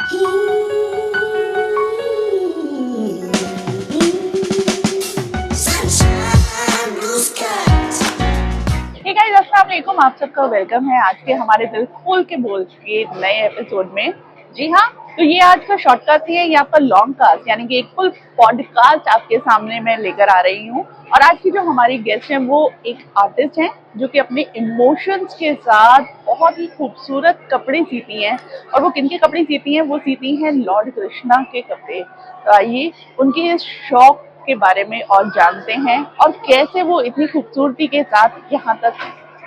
Hey guys, अस्सलाम वालेकुम। आप सबका वेलकम है आज के हमारे दिल खोल के बोल के नए एपिसोड में। जी हाँ, तो ये आज का शॉर्टकास्ट है, ये आपका लॉन्ग कास्ट यानी कि एक फुल पॉडकास्ट आपके सामने मैं लेकर आ रही हूँ। और आज की जो हमारी गेस्ट हैं वो एक आर्टिस्ट हैं जो कि अपने इमोशंस के साथ बहुत ही खूबसूरत कपड़े सीती हैं। और वो किनके कपड़े सीती हैं? वो सीती हैं लॉर्ड कृष्णा के कपड़े। तो आइए उनके इस शौक के बारे में और जानते हैं और कैसे वो इतनी खूबसूरती के साथ यहाँ तक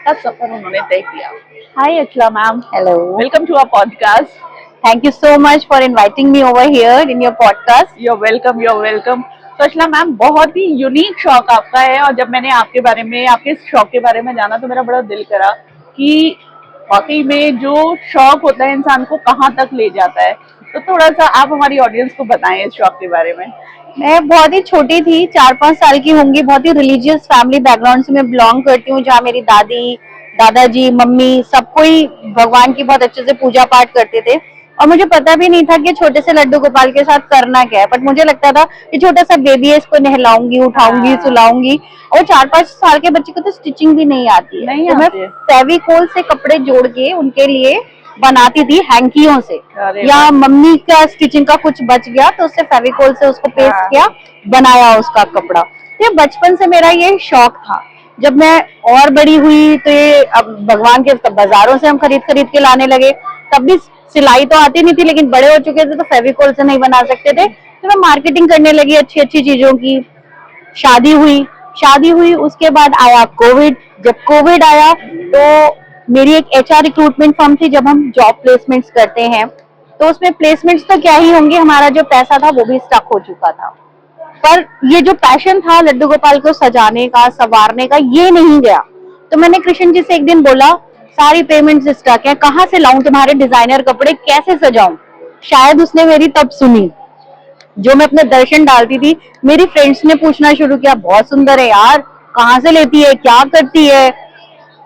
का सफर उन्होंने तय किया। Hi Achala ma'am, Hello. Welcome to our podcast. Thank you so much for inviting me over here in your podcast. you're welcome, you're welcome। तो अचला मैम, बहुत ही यूनिक शौक आपका है और जब मैंने आपके बारे में, आपके शौक के बारे में जाना तो मेरा बड़ा दिल करा कि वाकई में जो शौक होता है इंसान को कहाँ तक ले जाता है। तो थोड़ा सा आप हमारी ऑडियंस को बताएं इस शौक के बारे में। मैं बहुत ही छोटी थी, 4-5 साल की होंगी। बहुत ही रिलीजियस फैमिली बैकग्राउंड से मैं बिलोंग करती हूँ, जहाँ मेरी दादी, दादाजी, मम्मी सब कोई भगवान की बहुत अच्छे से पूजा पाठ करते थे। और मुझे पता भी नहीं था कि छोटे से लड्डू गोपाल के साथ करना क्या है, बट मुझे लगता था कि छोटा सा बेबी है, इसको नहलाऊंगी, उठाऊंगी, सुलाऊंगी। और 4-5 साल के बच्चे को तो स्टिचिंग भी नहीं आती है, तो मैं फेविकोल से कपड़े जोड़ के उनके लिए बनाती थी हैंकियों से, या मम्मी का स्टिचिंग का कुछ बच गया तो उससे फेविकोल से उसको पेस्ट किया, बनाया उसका कपड़ा। ये बचपन से मेरा ये शौक था। जब मैं और बड़ी हुई तो ये अब भगवान के बाजारों से हम खरीद के लाने लगे। तब भी सिलाई तो आती नहीं थी, लेकिन बड़े हो चुके थे तो फेविकोल से नहीं बना सकते थे, तो मैं मार्केटिंग करने लगी अच्छी चीजों की। शादी हुई उसके बाद आया कोविड। जब कोविड आया तो मेरी एक HR रिक्रूटमेंट फर्म थी। जब हम जॉब प्लेसमेंट्स करते हैं तो उसमें प्लेसमेंट्स तो क्या ही होंगे, हमारा जो पैसा था वो भी स्टक हो चुका था। पर ये जो पैशन था लड्डू गोपाल को सजाने का, संवारने का, ये नहीं गया। तो मैंने कृष्ण जी से एक दिन बोला, सारी पेमेंट्स स्टक है, कहाँ से लाऊं तुम्हारे डिजाइनर कपड़े, कैसे सजाऊं? शायद उसने मेरी तब सुनी। जो मैं अपने दर्शन डालती थी, मेरी फ्रेंड्स ने पूछना शुरू किया, बहुत सुंदर है यार, कहाँ से लेती है, क्या करती है?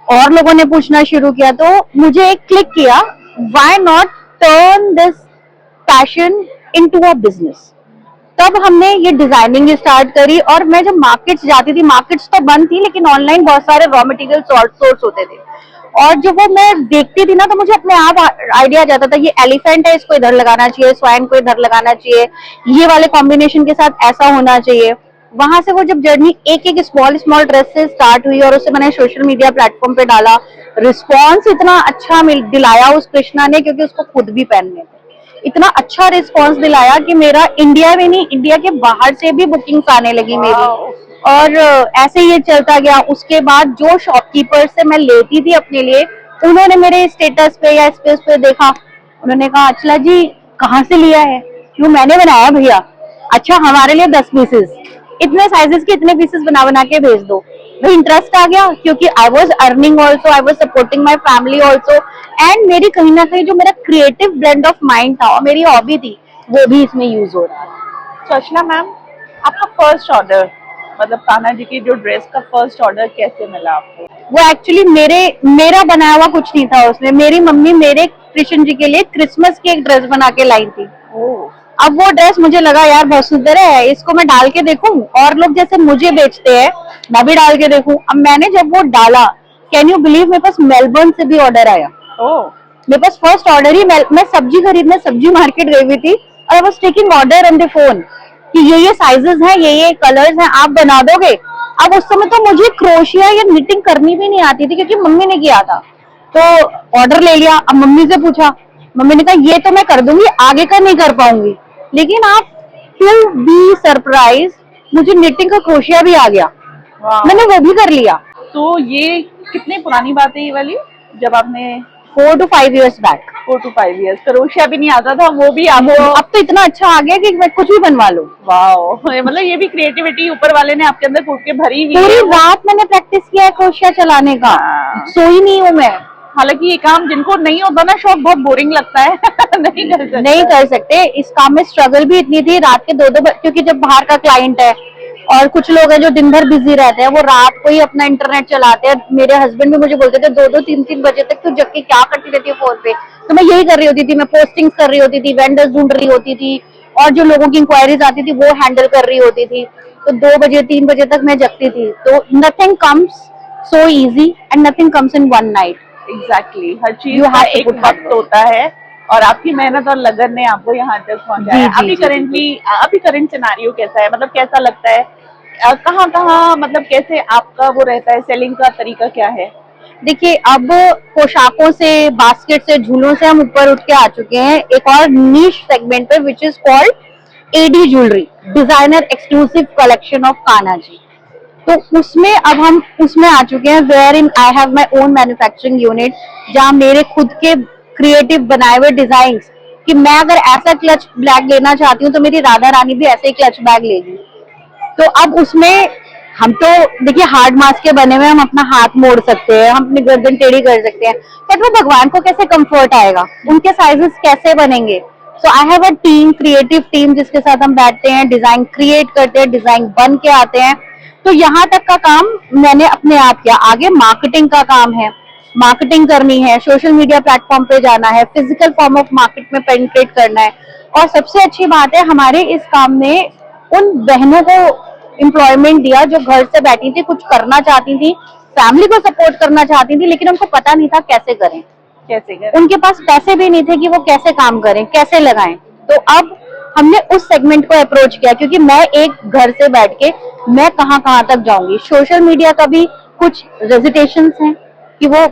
और लोगों ने पूछना शुरू किया। तो मुझे एक क्लिक किया, why not turn this passion into a business. तब हमने ये डिजाइनिंग स्टार्ट करी। और मैं जब मार्केट्स जाती थी, मार्केट्स तो बंद थी लेकिन ऑनलाइन बहुत सारे रॉ मटेरियल सोर्स होते थे, और जब वो मैं देखती थी ना तो मुझे अपने आप आइडिया आ जाता था, ये एलिफेंट है, इसको इधर लगाना चाहिए, स्वाइन को इधर लगाना चाहिए, ये वाले कॉम्बिनेशन के साथ ऐसा होना चाहिए। वहां से वो जब जर्नी एक स्मॉल ड्रेस से स्टार्ट हुई और उसे मैंने सोशल मीडिया प्लेटफॉर्म पे डाला, रिस्पॉन्स इतना अच्छा दिलाया उस कृष्णा ने, क्योंकि उसको खुद भी पहनने थे। इतना अच्छा रिस्पॉन्स दिलाया कि मेरा इंडिया में नहीं, इंडिया के बाहर से भी बुकिंग्स आने लगी मेरी। और ऐसे ये चलता गया। उसके बाद जो शॉपकीपर से मैं लेती थी अपने लिए, उन्होंने मेरे स्टेटस पे या स्पेस पे देखा, उन्होंने कहा, अचला जी कहाँ से लिया है? क्यों? मैंने बनाया भैया। अच्छा, हमारे लिए 10 पीसेस, इतने साइजेस के इतने पीसेस बना के भेज दो। तो इंटरेस्ट आ गया, क्योंकि I was earning also, I was supporting my family also, and मेरी कहीं ना कहीं जो मेरा क्रिएटिव ब्लेंड ऑफ माइंड था और मेरी हॉबी थी, वो भी इसमें यूज हो रहा है। तो अचला मैम, आपका फर्स्ट ऑर्डर, मतलब कान्हा जी की जो ड्रेस का फर्स्ट ऑर्डर कैसे मिला आपको? वो एक्चुअली मेरा बनाया हुआ कुछ नहीं था उसमें। मेरी मम्मी मेरे कृष्ण जी के लिए क्रिसमस की एक ड्रेस बना के लाई थी। अब वो ड्रेस मुझे लगा यार बहुत सुंदर है, इसको मैं डाल के देखूं, और लोग जैसे मुझे बेचते हैं मैं भी डाल के देखूं। अब मैंने जब वो डाला, कैन यू बिलीव, मेरे पास मेलबर्न से भी ऑर्डर आया। मेरे पास फर्स्ट ऑर्डर ही, मैं सब्जी खरीदने सब्जी मार्केट गई हुई थी और I was taking order on the phone कि ये साइजेस हैं, ये कलर्स हैं, आप बना दोगे? अब उस समय तो मुझे क्रोशिया या निटिंग करनी भी नहीं आती थी, क्योंकि मम्मी ने किया था। तो ऑर्डर ले लिया। अब मम्मी से पूछा, मम्मी ने कहा ये तो मैं कर दूंगी, आगे का नहीं कर पाऊंगी। लेकिन आप विल बी सरप्राइज, मुझे निटिंग का क्रोशिया भी आ गया, मैंने वो भी कर लिया। तो ये कितनी पुरानी बात है ये वाली, जब आपने? 4 to 5 years back. 4 to 5 years। Crochet भी नहीं आता था, वो भी आपको? अब तो इतना अच्छा आ गया कि मैं कुछ भी बनवा लूं। वाओ, मतलब ये भी क्रिएटिविटी ऊपर वाले ने आपके अंदर फूट के भरी हुई है। पूरी रात मैंने प्रैक्टिस किया है क्रोशिया चलाने का, सोई नहीं हूँ मैं। हालांकि ये काम जिनको नहीं होता ना शौक, बहुत बोरिंग लगता है नहीं कर सकते इस काम में स्ट्रगल भी इतनी थी, रात के 2-2 बजे, क्योंकि जब बाहर का क्लाइंट है और कुछ लोग हैं जो दिन भर बिजी रहते हैं, वो रात को ही अपना इंटरनेट चलाते हैं। मेरे हस्बैंड भी मुझे बोलते थे 2-2 3-3 बजे तक तू जग के क्या करती रहती है फोन पे। तो मैं यही कर रही होती थी, मैं पोस्टिंग्स कर रही होती थी, वेंडर्स ढूंढ रही होती थी, और जो लोगों की इंक्वायरीज आती थी वो हैंडल कर रही होती थी। तो 2 बजे 3 बजे तक मैं जगती थी। तो nothing comes so easy and nothing comes in one night. Exactly, हर चीज You का have to एक put hard वक्त work. होता है और आपकी मेहनत और लगन ने आपको यहाँ तक पहुंचाया है। जी, अभी जी, करेंटली, अभी करंट सिनारियो कैसा है, मतलब कैसा लगता है, कहाँ कहाँ, मतलब कैसे आपका वो रहता है, सेलिंग का तरीका क्या है? देखिए, अब पोशाकों से, बास्केट से, झूलों से हम ऊपर उठ के आ चुके हैं एक और नीश सेगमेंट पे, which is called AD jewellery, designer exclusive collection of Kanha ji. तो उसमें अब हम उसमें आ चुके हैं, where in I have my own manufacturing unit, जहाँ मेरे खुद के क्रिएटिव बनाए हुए डिजाइन, कि मैं अगर ऐसा क्लच बैग लेना चाहती हूँ तो मेरी राधा रानी भी ऐसे ही क्लच बैग लेगी। तो अब उसमें हम तो देखिए हार्ड मास के बने हुए, हम अपना हाथ मोड़ सकते हैं, हम अपनी गर्दन टेढ़ी कर सकते हैं, बट वो भगवान को कैसे कंफर्ट आएगा, उनके साइजेस कैसे बनेंगे। So I have a team, creative team, जिसके साथ हम बैठते हैं, डिजाइन क्रिएट करते हैं, डिजाइन बन के आते हैं। तो यहाँ तक का काम मैंने अपने आप किया। आगे मार्केटिंग का काम है, मार्केटिंग करनी है, सोशल मीडिया प्लेटफॉर्म पे जाना है, फिजिकल फॉर्म ऑफ मार्केट में पेनिट्रेट करना है। और सबसे अच्छी बात है, हमारे इस काम ने उन बहनों को एम्प्लॉयमेंट दिया जो घर से बैठी थी, कुछ करना चाहती थी, फैमिली को सपोर्ट करना चाहती थी, लेकिन उनको पता नहीं था कैसे करें। कैसे करें? उनके पास पैसे भी नहीं थे कि वो कैसे काम करें, कैसे लगाएं। तो अब हमने उस सेगमेंट को अप्रोच किया, क्योंकि मैं एक घर से बैठ के मैं कहाँ कहाँ तक जाऊंगी। सोशल मीडिया का भी कुछ रेजिटेशंस हैं कि वो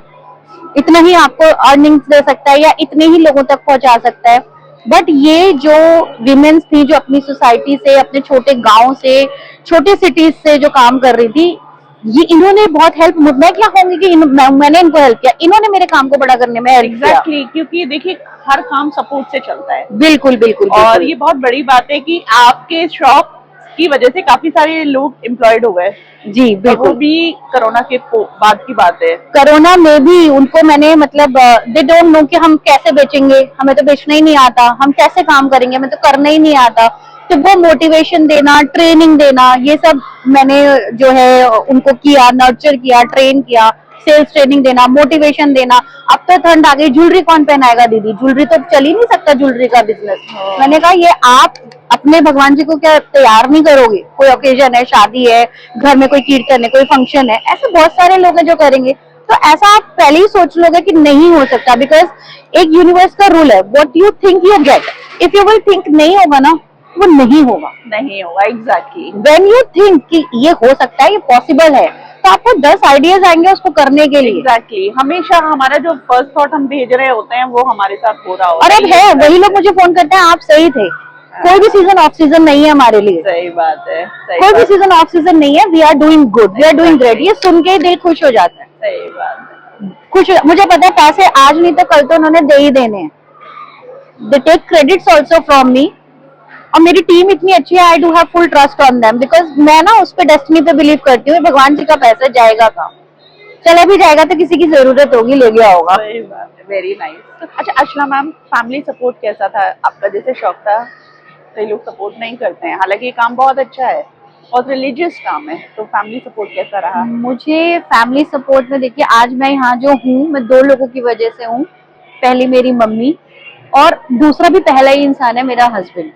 इतना ही आपको अर्निंग्स दे सकता है या इतने ही लोगों तक पहुंचा सकता है। बट ये जो विमेन्स थी, जो अपनी सोसाइटी से, अपने छोटे गांव से, छोटे सिटीज से जो काम कर रही थी, ये इन्होंने बहुत हेल्प, मैं क्या कहूंगी कि मैंने इनको हेल्प किया, इन्होंने मेरे काम को बड़ा करने में हेल्प किया। एग्जैक्टली, क्योंकि देखिए हर काम सपोर्ट से चलता है। बिल्कुल बिल्कुल और बिल्कुल। ये बहुत बड़ी बात है कि आपके शॉप की वजह से काफी सारे लोग एम्प्लॉयड हो गए। जी और वो बिल्कुल। भी कोरोना के बाद की बात है। कोरोना में भी उनको मैंने, मतलब दे डोंट नो कि हम कैसे बेचेंगे, हमें तो बेचना ही नहीं आता, हम कैसे काम करेंगे, हमें तो करना ही नहीं आता। तो वो मोटिवेशन देना, ट्रेनिंग देना, ये सब मैंने जो है उनको किया, नर्चर किया, ट्रेन किया, सेल्स ट्रेनिंग देना, मोटिवेशन देना। अब तो ठंड आ गई, ज्वेलरी कौन पहनाएगा दीदी, ज्वेलरी तो चल ही नहीं सकता ज्वेलरी का बिजनेस। मैंने कहा ये आप अपने भगवान जी को क्या तैयार नहीं करोगे? कोई ओकेजन है, शादी है, घर में कोई कीर्तन है, कोई फंक्शन है, ऐसे बहुत सारे लोग हैं जो करेंगे। तो ऐसा आप पहले ही सोच लोगे कि नहीं हो सकता, बिकॉज एक यूनिवर्स का रूल है, what you think you get. If you will think नहीं होगा ना, वो नहीं होगा। नहीं होगा, एग्जैक्टली। व्हेन यू थिंक कि ये हो सकता है, ये पॉसिबल है, तो आपको 10 आइडियाज आएंगे उसको करने के लिए। एग्जैक्टली, हमेशा हमारा जो फर्स्ट थॉट हम भेज रहे होते हैं वो हमारे साथ हो रहा होता और अब है, वही लोग मुझे फोन करते हैं, आप सही थे। कोई भी सीजन ऑफ सीजन नहीं है हमारे लिए। सही बात है, सही कोई भी बात, सीजन ऑफ सीजन नहीं है। We are doing good, we are doing great. ये सुन के ही दिल खुश हो जाता है। सही बात है। खुश मुझे पता है, पैसे आज नहीं तो कल तो उन्होंने दे ही देने हैं। They take credits also from me. और मेरी टीम इतनी अच्छी है, I do have full trust on them, because मैं ना उस पे डेस्टिनी पे बिलीव करती हूँ। भगवान जी का पैसा जाएगा कहाँ, चला भी जाएगा तो किसी की जरूरत होगी, ले गया होगा। सही बात है, वेरी नाइस। अच्छा अर्चना मैम, फैमिली सपोर्ट कैसा था आपका? जैसे शौक था, कई लोग सपोर्ट नहीं करते हैं, हालांकि ये काम बहुत अच्छा है, बहुत रिलीजियस काम है, तो फैमिली सपोर्ट कैसा रहा? मुझे फैमिली सपोर्ट में, देखिए आज मैं यहाँ जो हूँ, मैं 2 लोगों की वजह से हूँ। पहली मेरी मम्मी, और दूसरा भी पहला ही इंसान है मेरा husband.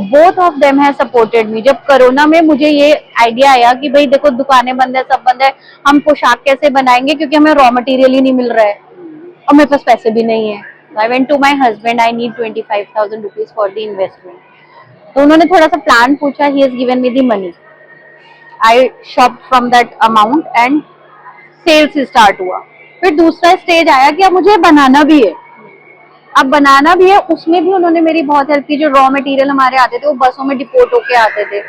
Both of them have supported me. जब कोरोना में मुझे ये आइडिया आया कि भाई देखो दुकानें बंद है, सब बंद है, हम पोशाक कैसे बनाएंगे, क्योंकि हमें रॉ मटेरियल ही नहीं मिल रहा है और मेरे पास पैसे भी नहीं है। I went to my husband, I need 25,000 rupees for the investment. तो उन्होंने थोड़ा सा प्लान पूछा, he has given me the money, I shop from that amount and sales start हुआ। फिर दूसरा स्टेज आया कि अब मुझे बनाना भी है, अब बनाना भी है, उसमें भी उन्होंने मेरी बहुत हेल्प की। जो रॉ मटेरियल हमारे आते थे वो बसों में डिपोर्ट होके आते थे,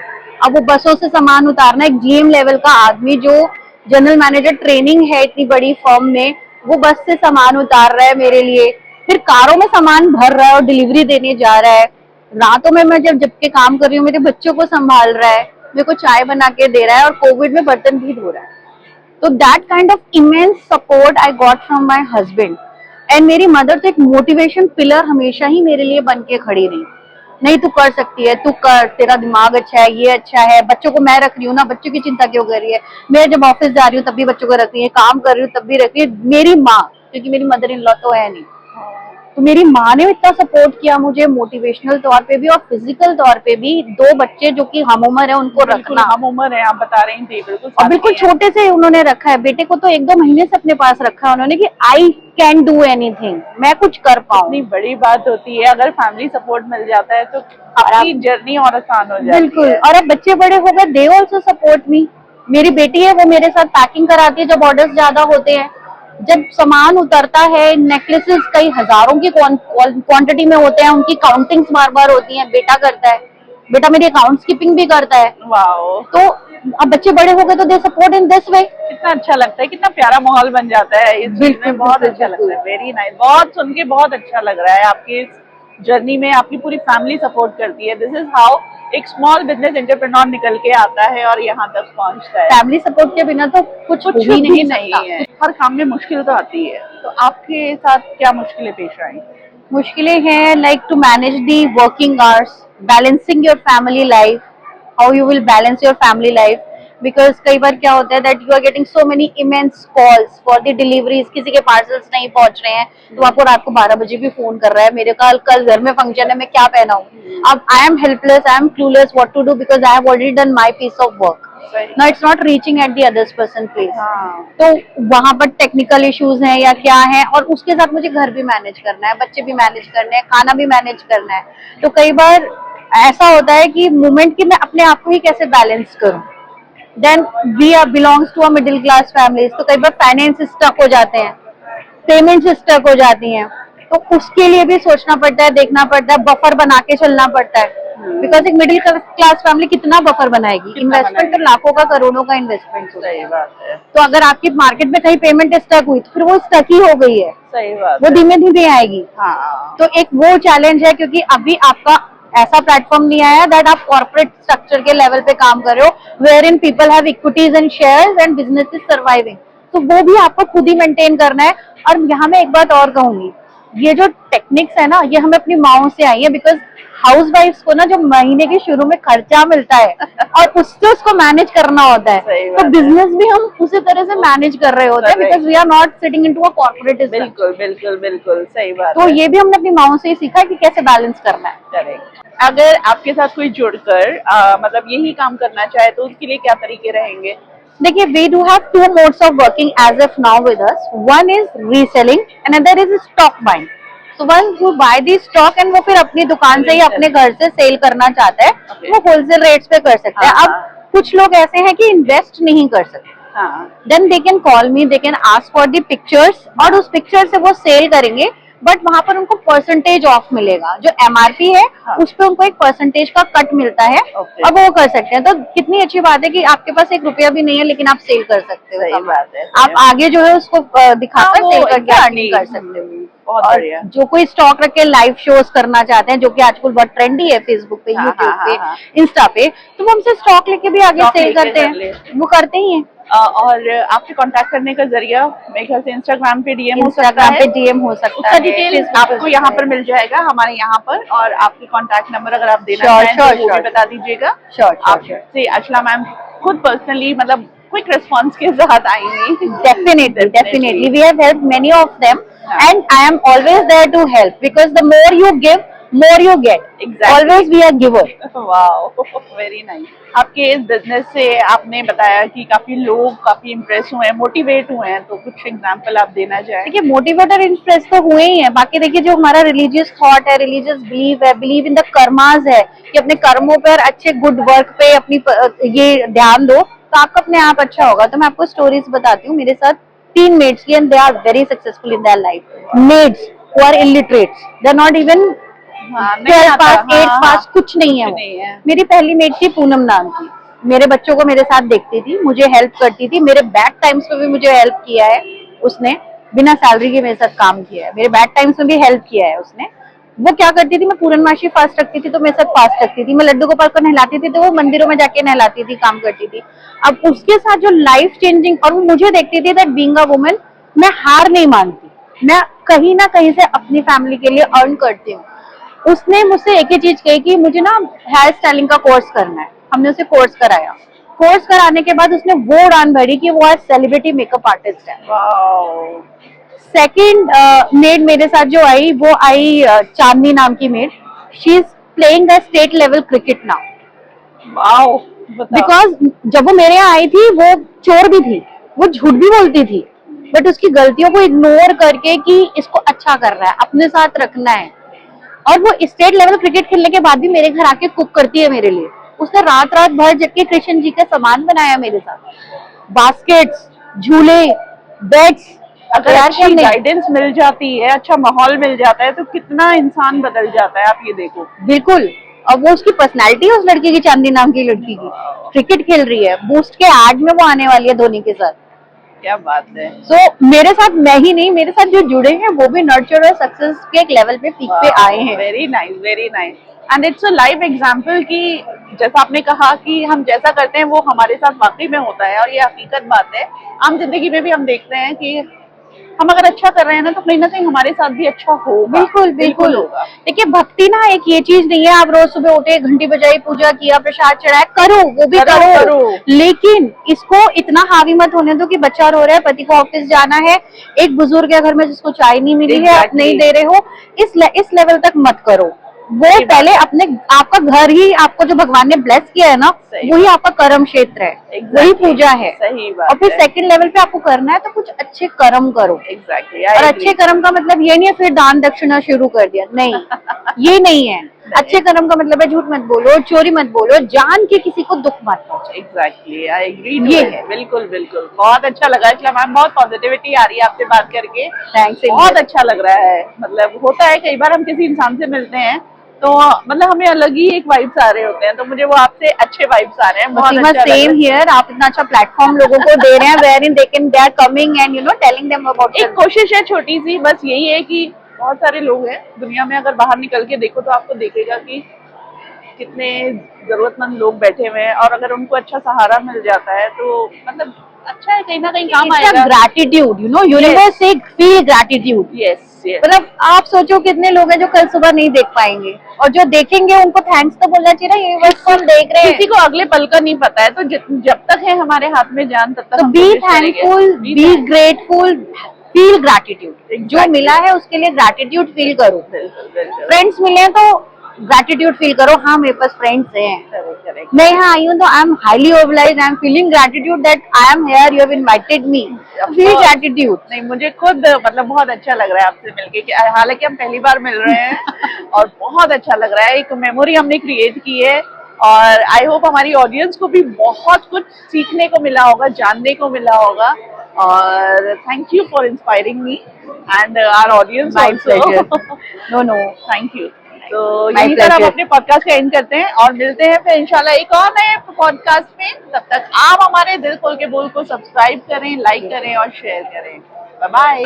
अब वो बसों से सामान उतारना, एक जीएम लेवल का आदमी जो जनरल मैनेजर ट्रेनिंग है इतनी बड़ी फर्म में, वो बस से सामान उतार रहा है मेरे लिए, फिर कारों में सामान भर रहा है और डिलीवरी देने जा रहा है। रातों में मैं जब के काम कर रही हूँ, मेरे बच्चों को संभाल रहा है, मेरे को चाय बना के दे रहा है, और कोविड में बर्तन भी धो रहा है। तो that kind of immense support I got from my husband. And मेरी मदर तो एक मोटिवेशन पिलर हमेशा ही मेरे लिए बन के खड़ी रही। नहीं तू कर सकती है, तू कर, तेरा दिमाग अच्छा है, ये अच्छा है, बच्चों को मैं रख रही हूँ ना, बच्चों की चिंता क्यों कर रही है, मैं जब ऑफिस जा रही हूँ तब भी बच्चों को रख रही है, काम कर रही हूँ तब भी रख रही है। मेरी माँ, क्योंकि मेरी मदर इन लॉ तो है नहीं, तो मेरी माँ ने इतना सपोर्ट किया मुझे मोटिवेशनल तौर पे भी और फिजिकल तौर पे भी। 2 बच्चे जो कि हम उम्र है उनको रखना, हम उम्र है, आप बता रही थी, बिल्कुल और बिल्कुल छोटे से उन्होंने रखा है। बेटे को तो 1-2 महीने से अपने पास रखा है उन्होंने कि आई कैन डू एनीथिंग, मैं कुछ कर पाऊँ। इतनी बड़ी बात होती है, अगर फैमिली सपोर्ट मिल जाता है तो आपकी जर्नी और आसान हो जाती है। बिल्कुल, और अब बच्चे बड़े हो गए, दे ऑल्सो सपोर्ट मी। मेरी बेटी है, वो मेरे साथ पैकिंग कराती है जब ऑर्डर्स ज्यादा होते हैं, जब सामान उतरता है, नेकलेसेस कई हजारों की क्वांटिटी में होते हैं, उनकी काउंटिंग्स बार बार होती हैं, बेटा करता है, बेटा मेरी अकाउंट कीपिंग भी करता है। वाओ, तो अब बच्चे बड़े हो गए तो they support in this way. कितना अच्छा लगता है, कितना प्यारा माहौल बन जाता है इस चीज में, बहुत अच्छा लगता है। वेरी नाइस, बहुत सुन के बहुत अच्छा लग रहा है। आपकी इस जर्नी में आपकी पूरी फैमिली सपोर्ट करती है। दिस इज हाउ एक स्मॉल बिजनेस एंटरप्रेन्योर निकल के आता है और यहाँ तक पहुँचता है। फैमिली सपोर्ट के बिना तो कुछ भी नहीं है। हर काम में मुश्किल तो आती है, तो आपके साथ क्या मुश्किलें पेश आई? मुश्किलें हैं like to manage the working hours, balancing your family life, how you will balance your family life, because कई बार क्या होता है that you are getting so many immense calls for the deliveries, किसी के पार्सल्स नहीं पहुंच रहे हैं तो आपको रात को 12 बजे भी फोन कर रहा है, मेरे कल घर में फंक्शन है, मैं क्या पहनाऊं। अब I am helpless, I am clueless what to do because I have already done my piece of work, now it's not reaching at the others person place. तो वहां पर टेक्निकल इश्यूज हैं या क्या है, और उसके साथ मुझे घर भी मैनेज करना है, बच्चे भी मैनेज करने हैं, खाना भी मैनेज करना है। तो कई बार ऐसा होता है कि मोमेंट की मैं अपने आप को ही कैसे बैलेंस करूं। Then we are belongs to a middle class families, तो कई बार फाइनेंस स्टक हो जाते हैं, पेमेंट स्टक हो जाती हैं, तो उसके लिए भी सोचना पड़ता है, देखना पड़ता है, बफर बना के चलना पड़ता है। बिकॉज एक मिडिल क्लास फैमिली कितना बफर बनाएगी, इन्वेस्टमेंट तो लाखों का करोड़ों का इन्वेस्टमेंट होता है। सही बात है, तो अगर आपकी मार्केट में कहीं पेमेंट स्टक हुई तो फिर वो स्टक ही हो गई है, सही बात वो है। धीमे धीमे आएगी। हाँ, तो एक वो चैलेंज है, क्योंकि अभी आपका ऐसा प्लेटफॉर्म नहीं आया दैट आप कॉर्पोरेट स्ट्रक्चर के लेवल पे काम कर रहे हो where in people have equities and shares and business is surviving, तो वो भी आपको खुद ही मेंटेन करना है। और यहाँ मैं एक बात और कहूंगी, ये जो टेक्निक्स है ना, ये हमें अपनी माओ से आई है, बिकॉज हाउस वाइफ्स को ना जो महीने के शुरू में खर्चा मिलता है और उससे उसको मैनेज करना होता है, तो बिजनेस भी हम उसी तरह से मैनेज कर रहे होते हैं, because we are not sitting into a corporate. बिल्कुल बिल्कुल बिल्कुल सही बात तो है। ये भी हमने अपनी माओ से ही सीखा कि कैसे बैलेंस करना है। करेक्ट। अगर आपके साथ कोई जुड़कर मतलब यही काम करना चाहे तो उसके लिए क्या तरीके रहेंगे? देखिए, we do have 2 modes of working as of now with us, one is reselling, another is stock buying. So one who buy the stock and वो फिर अपनी दुकान से ही अपने घर से सेल करना चाहता है, वो होलसेल रेट्स पे कर सकते हैं। अब कुछ लोग ऐसे हैं कि इन्वेस्ट नहीं कर सकते, then they can call me, they can ask for the pictures, और उस पिक्चर से वो सेल करेंगे, बट वहां पर उनको परसेंटेज ऑफ मिलेगा, जो एमआरपी है उस पर उनको एक परसेंटेज का कट मिलता है, और वो कर सकते हैं। तो कितनी अच्छी बात है कि आपके पास 1 रुपया भी नहीं है लेकिन आप सेल कर सकते हो। सही बात है, आप आगे जो है उसको दिखाकर सेल करके अर्निंग कर सकते हो। बहुत और बढ़िया। जो कोई स्टॉक रख के लाइव शोज करना चाहते हैं, जो कि आजकल बहुत ट्रेंडी है, फेसबुक पे, यूट्यूब पे, इंस्टा पे, तो वो हमसे स्टॉक लेके भी आगे सेल करते हैं, वो करते ही हैं। और आपसे कांटेक्ट करने का जरिया मेरे ख्याल से इंस्टाग्राम पे डीएम हो सकता इंस्टाग्राम है, पे डीएम हो सकता उसका है, डिटेल आपको यहाँ पर मिल जाएगा हमारे यहाँ पर, और आपके कांटेक्ट नंबर अगर आप देना चाहें तो वो भी बता दीजिएगा। आपसे अर्चला मैम खुद पर्सनली मतलब क्विक रिस्पॉन्स के साथ आएंगी। Definitely we have helped many of them, and I am always there to help, because the more you give, more you get. Exactly. Always be a giver. Wow, very nice. आपके इस business से आपने बताया कि काफी लोग काफी impress हुए हैं, मोटिवेट हुए हैं, तो कुछ एग्जांपल आप देना चाहें? देखिए, मोटिवेट और इम्प्रेस तो हुए ही हैं, बाकी देखिए जो हमारा रिलीजियस थॉट है, रिलीजियस बिलीव है, बिलीव इन द कर्मास है, कि अपने कर्मों पर, अच्छे गुड वर्क पे अपनी ये ध्यान दो तो आपका अपने आप अच्छा होगा। तो मैं आपको स्टोरीज बताती हूँ। मेरे साथ 3 मेड्स की, and they are very successful in their life. Maids who are illiterates, they are not even 12th pass, 8th pass, कुछ नहीं है वो। मेरी पहली मेड थी पूनम नाम की, मेरे बच्चों को मेरे साथ देखती थी, मुझे हेल्प करती थी, मेरे बैड टाइम्स में भी मुझे हेल्प किया है उसने, बिना सैलरी के मेरे साथ काम किया है, मेरे बैड टाइम्स में भी हेल्प किया है उसने। वो क्या करती थी, मैं पूर्णमासी फास्ट रखती थी तो मेरे साथ फास्ट रखती थी, मैं लड्डू गोपाल को नहलाती थी तो वो मंदिरों में जाके नहलाती थी, काम करती थी। अब उसके साथ जो लाइफ चेंजिंग, और वो मुझे देखती थी दैट बीइंग अ वुमन मैं हार नहीं मानती, मैं कहीं ना कहीं से अपनी फैमिली के लिए अर्न करती हूँ। उसने मुझसे एक ही चीज कही कि मुझे ना हेयर स्टाइलिंग का कोर्स करना है। हमने उसे कोर्स कराया। कोर्स कराने के बाद उसने वो उड़ान भरी कि वो आज सेलिब्रिटी मेकअप आर्टिस्ट है। वाओ। सेकंड मेड मेरे साथ जो आई वो आई चांदनी नाम की made. She is playing the state level cricket now. Wow, बताओ। बिकॉज जब वो मेरे यहाँ आई थी वो चोर भी थी, वो झूठ भी बोलती थी, बट उसकी गलतियों को इग्नोर करके कि इसको अच्छा कर रहा है, अपने साथ रखना है। और वो स्टेट लेवल क्रिकेट खेलने के बाद भी मेरे घर आके कुक करती है मेरे लिए। उसने रात रात भर जग के कृष्ण जी का सामान बनाया मेरे साथ, बास्केट्स, झूले, बेड्स। अगर अच्छी गाइडेंस मिल जाती है, अच्छा माहौल मिल जाता है, तो कितना इंसान बदल जाता है, आप ये देखो। बिल्कुल। और वो उसकी पर्सनालिटी है उस लड़की की, चांदनी नाम की लड़की की। क्रिकेट खेल रही है, बूस्ट के एड में वो आने वाली है धोनी के साथ। क्या बात है। मेरे साथ मैं ही नहीं, मेरे साथ जो जुड़े हैं वो भी नर्चर और सक्सेस के एक लेवल पे पीक पे आए हैं। Very nice, very nice. And it's a live example कि जैसा आपने कहा कि हम जैसा करते हैं वो हमारे साथ वाकई में होता है, और ये हकीकत बात है। आम जिंदगी में भी हम देखते हैं कि हम अगर अच्छा कर रहे हैं ना, तो कहीं ना कहीं हमारे साथ भी अच्छा होगा। बिल्कुल बिल्कुल होगा। देखिए, भक्ति ना एक ये चीज नहीं है आप रोज सुबह उठे, घंटी बजाई, पूजा किया, प्रसाद चढ़ाया, करो, वो भी करो। लेकिन इसको इतना हावी मत होने दो कि बच्चा रो रहा है, पति को ऑफिस जाना है, एक बुजुर्ग है घर में जिसको चाय नहीं मिली है, आप नहीं दे रहे हो, इस लेवल तक मत करो। वो पहले अपने, आपका घर ही आपको जो भगवान ने ब्लेस किया है ना, वही आपका कर्म क्षेत्र है, वही पूजा है। सही बात। और फिर सेकंड लेवल पे आपको करना है तो कुछ अच्छे कर्म करो। एग्जैक्टली। और अच्छे कर्म का मतलब ये नहीं है फिर दान दक्षिणा शुरू कर दिया, नहीं। ये नहीं है। अच्छे कर्म का मतलब है झूठ मत बोलो, चोरी मत बोलो, जान के किसी को दुख मत पहुंचाओ। Exactly, I agree. ये है। बिल्कुल बिल्कुल, बहुत अच्छा लगा इसलिए मैम, बहुत पॉजिटिविटी आ रही है आपसे बात करके। थैंक्स। बहुत अच्छा लग रहा है। मतलब होता है कई बार हम किसी इंसान से मिलते हैं तो मतलब हमें अलग ही एक वाइब्स आ रहे होते हैं, तो मुझे वो आपसे अच्छे वाइब्स आ रहे हैं। बहुत अच्छा सेम हियर। आप इतना अच्छा प्लेटफॉर्म लोगों को दे रहे हैं where in they are coming and telling them about. एक कोशिश है छोटी सी, बस यही है कि बहुत सारे लोग हैं दुनिया में, अगर बाहर निकल के देखो तो आपको देखेगा कि कितने जरूरतमंद लोग बैठे हुए हैं, और अगर उनको अच्छा सहारा मिल जाता है तो मतलब अच्छा है, कहीं ना कहीं काम आएगा। ग्रैटिट्यूड, यूनिवर्स से फील ग्रैटिट्यूड। यस। मतलब आप सोचो कितने लोग हैं जो कल सुबह नहीं देख पाएंगे, और जो देखेंगे उनको थैंक्स तो बोलना चाहिए ना, यूनिवर्स को हम देख रहे हैं। किसी को अगले पल का नहीं पता है, तो जब तक है हमारे हाथ में जान तब तक be thankful, be grateful, feel gratitude. जो मिला है उसके लिए ग्रैटिट्यूड फील करो। फ्रेंड्स मिले तो ग्रैटिट्यूड फील करो, हाँ मेरे पास फ्रेंड्स हैं, मैं यहाँ आई हूँ तो I am highly obliged, I am feeling gratitude that I am here, you have invited me, feel gratitude. नहीं, मुझे खुद मतलब बहुत अच्छा लग रहा है आपसे मिलके, कि हालांकि हम पहली बार मिल रहे हैं और बहुत अच्छा लग रहा है। एक मेमोरी हमने क्रिएट की है, और आई होप हमारी ऑडियंस को भी बहुत कुछ सीखने को मिला होगा, जानने को मिला होगा। और thank you for inspiring me and our audience also. No, thank you. तो यहीं पर हम अपने पॉडकास्ट का एंड करते हैं, और मिलते हैं फिर इंशाल्लाह एक और नए पॉडकास्ट में। तब तक आप हमारे दिल खोल के बोल को सब्सक्राइब करें, लाइक करें और शेयर करें। Bye bye.